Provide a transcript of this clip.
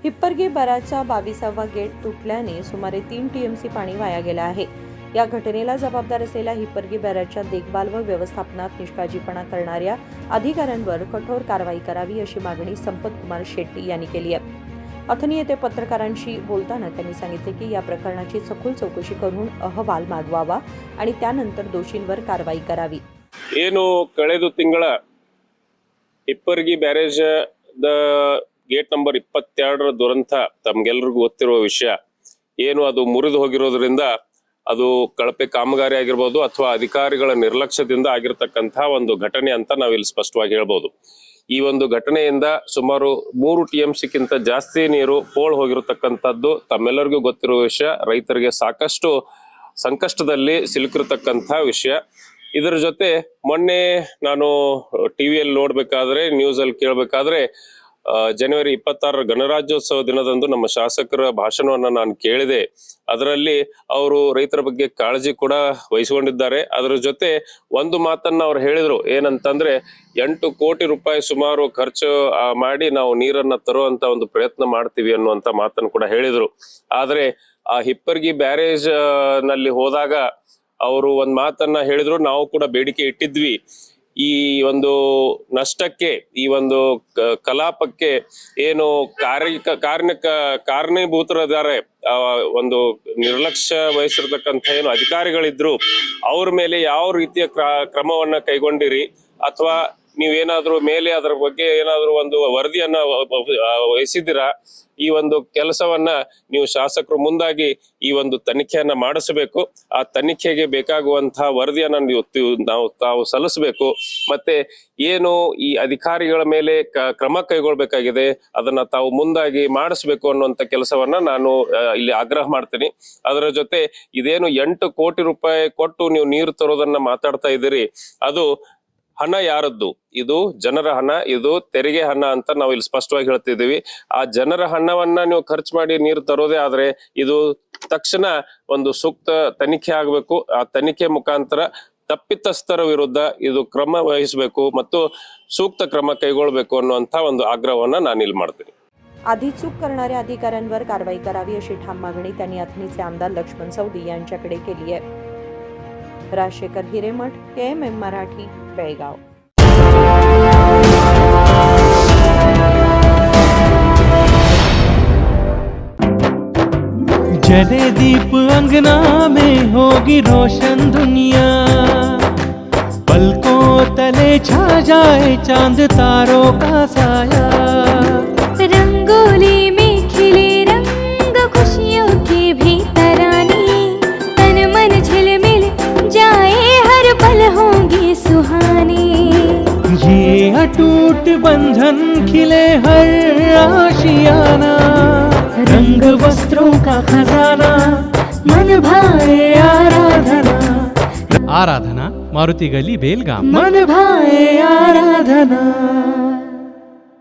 Hipparge बराचा 22वा gate तुटल्याने सुमारे 3 TMC पाणी via गेलं आहे। या घटनेला जबाबदार असलेल्या हिप्परगे बराच्या देखभाल व व्यवस्थापनात निष्काळजीपणा करणाऱ्या अधिकाऱ्यांवर कठोर कारवाई करावी अशी मागणी संपत कुमार शेट्टी यांनी केली आहे। अथनी येथे पत्रकारांशी बोलताना त्यांनी सांगितले की या प्रकरणाची सखोल चौकशी करून अहवाल मागवावा आणि त्यानंतर दोषींवर कारवाई करावी। ಏನು ಕಳೆದ ತಿಂಗಳ Hippargi barrage the gate number 22 ದುರಂತ ತಮಗೆಲ್ಲರಿಗೂ ಗೊತ್ತಿರುವ ವಿಷಯ ಏನು ಅದು ಮುರಿದು ಹೋಗಿರೋದ್ರಿಂದ ಅದು ಕಳಪೆ ಕಾಮಗಾರಿ ಆಗಿರಬಹುದು ಅಥವಾ ಅಧಿಕಾರಿಗಳ ನಿರ್ಲಕ್ಷ್ಯದಿಂದ ಆಗಿರತಕ್ಕಂತ ಒಂದು ಘಟನೆ ಅಂತ ನಾವು ಇಲ್ಲಿ ಸ್ಪಷ್ಟವಾಗಿ ಹೇಳಬಹುದು। ಈ ಒಂದು ಘಟನೆಯಿಂದ ಸುಮಾರು 3 ಟಿಎಂಸಿ ಗಿಂತ ಜಾಸ್ತಿ ನೀರು ಪೋಲ್ ಹೋಗಿರತಕ್ಕಂತದ್ದು ತಮ್ಮೆಲ್ಲರಿಗೂ ಗೊತ್ತಿರುವ ವಿಷಯ, ರೈತರಿಗೆ ಸಾಕಷ್ಟು ಸಂಕಷ್ಟದಲ್ಲಿ ಸಿಲುಕಿರತಕ್ಕಂತ ವಿಷಯ। ಇದರ ಜೊತೆ ಮೊನ್ನೆ ನಾನು ಟಿವಿಯಲ್ಲಿ ನೋಡ್ಬೇಕಾದ್ರೆ ನ್ಯೂಸ್ ಅಲ್ಲಿ ಕೇಳಬೇಕಾದ್ರೆ ಜನವರಿ 26 ಗಣರಾಜ್ಯೋತ್ಸವ ದಿನದಂದು ನಮ್ಮ ಶಾಸಕರ ಭಾಷಣವನ್ನ ನಾನು ಕೇಳಿದೆ। ಅದರಲ್ಲಿ ಅವರು ರೈತರ ಬಗ್ಗೆ ಕಾಳಜಿ ಕೂಡ ವಹಿಸಿಕೊಂಡಿದ್ದಾರೆ। ಅದರ ಜೊತೆ ಒಂದು ಮಾತನ್ನ ಅವ್ರು ಹೇಳಿದ್ರು, ಏನಂತಂದ್ರೆ 8 ಕೋಟಿ ರೂಪಾಯಿ ಸುಮಾರು ಖರ್ಚು ಮಾಡಿ ನಾವು ನೀರನ್ನ ತರುವಂತ ಒಂದು ಪ್ರಯತ್ನ ಮಾಡ್ತೀವಿ ಅನ್ನುವಂತ ಮಾತನ್ನು ಕೂಡ ಹೇಳಿದ್ರು। ಆದ್ರೆ ಆ ಹಿಪ್ಪರ್ಗಿ ಬ್ಯಾರೇಜ್ ನಲ್ಲಿ ಹೋದಾಗ ಅವರು ಒಂದ್ ಮಾತನ್ನ ಹೇಳಿದ್ರು, ನಾವು ಕೂಡ ಬೇಡಿಕೆ ಇಟ್ಟಿದ್ವಿ, ಈ ಒಂದು ನಷ್ಟಕ್ಕೆ ಈ ಒಂದು ಕಲಾಪಕ್ಕೆ ಏನು ಕಾರಣೀಭೂತರಿದ್ದಾರೆ ಒಂದು ನಿರ್ಲಕ್ಷ್ಯ ವಹಿಸಿರ್ತಕ್ಕಂಥ ಏನು ಅಧಿಕಾರಿಗಳಿದ್ರು ಅವ್ರ ಮೇಲೆ ಯಾವ ರೀತಿಯ ಕ್ರಮವನ್ನ ಕೈಗೊಂಡಿರಿ ಅಥವಾ ನೀವೇನಾದ್ರೂ ಮೇಲೆ ಅದರ ಬಗ್ಗೆ ಏನಾದ್ರೂ ಒಂದು ವರದಿಯನ್ನ ವಹಿಸಿದ್ದೀರಾ? ಈ ಒಂದು ಕೆಲಸವನ್ನ ನೀವು ಶಾಸಕರು ಮುಂದಾಗಿ ಈ ಒಂದು ತನಿಖೆಯನ್ನ ಮಾಡಿಸಬೇಕು। ಆ ತನಿಖೆಗೆ ಬೇಕಾಗುವಂತಹ ವರದಿಯನ್ನ ತಾವು ಸಲ್ಲಿಸಬೇಕು। ಮತ್ತೆ ಏನು ಈ ಅಧಿಕಾರಿಗಳ ಮೇಲೆ ಕ್ರಮ ಕೈಗೊಳ್ಬೇಕಾಗಿದೆ ಅದನ್ನ ತಾವು ಮುಂದಾಗಿ ಮಾಡಿಸ್ಬೇಕು ಅನ್ನುವಂತ ಕೆಲಸವನ್ನ ನಾನು ಇಲ್ಲಿ ಆಗ್ರಹ ಮಾಡ್ತೀನಿ। ಅದರ ಜೊತೆ ಇದೇನು 8 ಕೋಟಿ ರೂಪಾಯಿ ಕೊಟ್ಟು ನೀವು ನೀರು ತರೋದನ್ನ ಮಾತಾಡ್ತಾ ಇದ್ದೀರಿ, ಅದು ಹಣ ಯಾರದ್ದು? ಇದು ಜನರ ಹಣ, ಇದು ತೆರಿಗೆ ಹಣ ಅಂತ ನಾವು ಇಲ್ಲಿ ಸ್ಪಷ್ಟವಾಗಿ ಹೇಳ್ತಿದ್ದೀವಿ। ಆ ಜನರ ಹಣವನ್ನ ನೀವು ಖರ್ಚು ಮಾಡಿ ನೀರು ತರೋದೇ ಆದ್ರೆ ಇದು ತಕ್ಷಣ ಒಂದು ಸೂಕ್ತ ತನಿಖೆ ಆಗ್ಬೇಕು। ಆ ತನಿಖೆ ಮುಖಾಂತರ ತಪ್ಪಿತಸ್ಥರ ವಿರುದ್ಧ ಇದು ಕ್ರಮ ವಹಿಸಬೇಕು ಮತ್ತು ಸೂಕ್ತ ಕ್ರಮ ಕೈಗೊಳ್ಳಬೇಕು ಅನ್ನುವಂತ ಒಂದು ಆಗ್ರಹವನ್ನ ನಾನು ಇಲ್ಲಿ ಮಾಡ್ತೀನಿ। आधी चूक करणाऱ्या अधिकाऱ्यांवर कारवाई करावी अशी ठाम मागणी त्यांनी अथनीचे आमदार लक्ष्मण सवदी यांच्याकडे केली आहे। राजशेखर हिरेमठ, KMM मराठी, बेळगाव। जले दीप अंगना में होगी रोशन दुनिया, पलकों तले छा जाए चांद तारों का साया, रंगोली में खिले रंग खुशियों के भी तराने, तन मन झिलमिल जाए हर पल होंगे सुहाने, ये अटूट बंधन खिले हर आशियाना, रंग वस्त्रों का खजाना, मन भाए आराधना, आराधना मारुति गली बेलगाम, मन भाए आराधना।